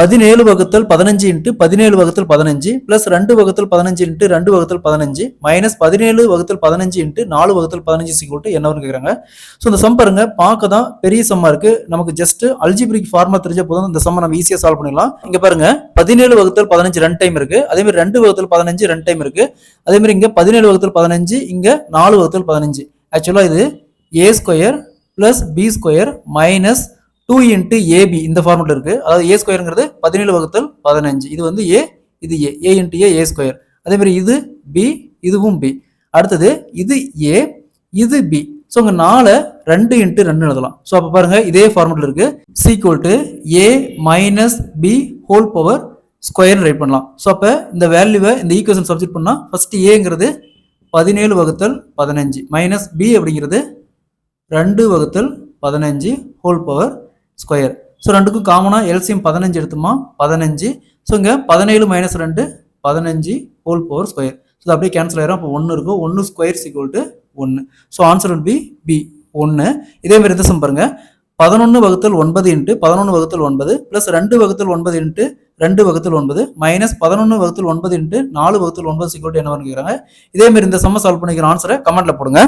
17 வகுத்தல் 15 இன்ட்டு 17 வகுத்தல் 15 பிளஸ் 2 வகுத்தல் 15 இன்ட்டு 2 வகுத்தல் 15 மைனஸ் 17 வகுத்தல் 15 இன்ட்டு 4 வகுத்தல் 15 சிக்வல் டு என்ன வரும்னு கேட்குறாங்க. ஸோ இந்த சம் பாருங்க பார்க்க தான் பெரிய சம்மா இருக்கு. நமக்கு ஜஸ்ட் அல்ஜிபிரிக் ஃபார்முலா தெரிஞ்ச போதும் இந்த சம்மை நம்ம ஈஸியாக சால்வ் பண்ணிடலாம். இங்க பாருங்க 17 வகுத்தல் 15 ரெண்டு டைம் இருக்கு. அதே மாதிரி 2 வகுத்தல் 15 ரெண்டு டைம் இருக்கு. அதே மாதிரி இங்க 17 வகுத்தல் 15 இங்க 4 வகுத்தல் 15. ஆக்சுவலா இது A square plus B square minus 2 into AB இந்த ஃபார்முலா இருக்கு. அதாவது ஏ ஸ்கொயருங்கிறது 17 வகுத்தல் 15. இது வந்து ஏ, இது ஏ இன்ட்டு ஏ ஸ்கொயர். அதே மாதிரி இது பி, இதுவும் பி. அடுத்தது இது ஏ, இது பி. ஸோ இங்கே 4 2 இன்ட்டு 2 எழுதலாம். ஸோ அப்போ பாருங்க இதே ஃபார்முலா இருக்கு. Equal to a minus b whole power square write பண்ணலாம். ஸோ அப்போ இந்த வேல்யூவை இந்த ஈக்குவேஷன் சப்ஸ்டிட் பண்ணால் ஃபர்ஸ்ட் ஏங்கிறது 17 வகுத்தல் 15 மைனஸ் பி அப்படிங்கிறது 2 வகுத்தல் 15 ஹோல் பவர் ஸ்கொயர். ஸோ ரெண்டுக்கும் காமனாக எல்சிஎம் 15 எடுத்துமா 15. ஸோ இங்கே 17 minus 2 15 whole power square. So அப்படியே கேன்சல் ஆயிரும். அப்போ 1 இருக்கும். 1 square equal to 1. So answer will be be 1. இதே மாதிரி இந்த சம் பாருங்க 11 வகுத்தல் 9 இன்ட்டு 11 வகுத்தல் 9 பிளஸ் 2 வகுத்தல் 9 இன்ட்டு 2 வகுத்தல் 9 மைனஸ் 11 வகுத்தல் 9 இன்ட்டு 4 வகுத்தல் 9 ஈக்குவல் டு என்ன கேட்குறாங்க. இதே மாதிரி இந்த சம்ம சால்வ் பண்ணிக்கிற ஆன்சரை கமெண்ட்ல போடுங்க.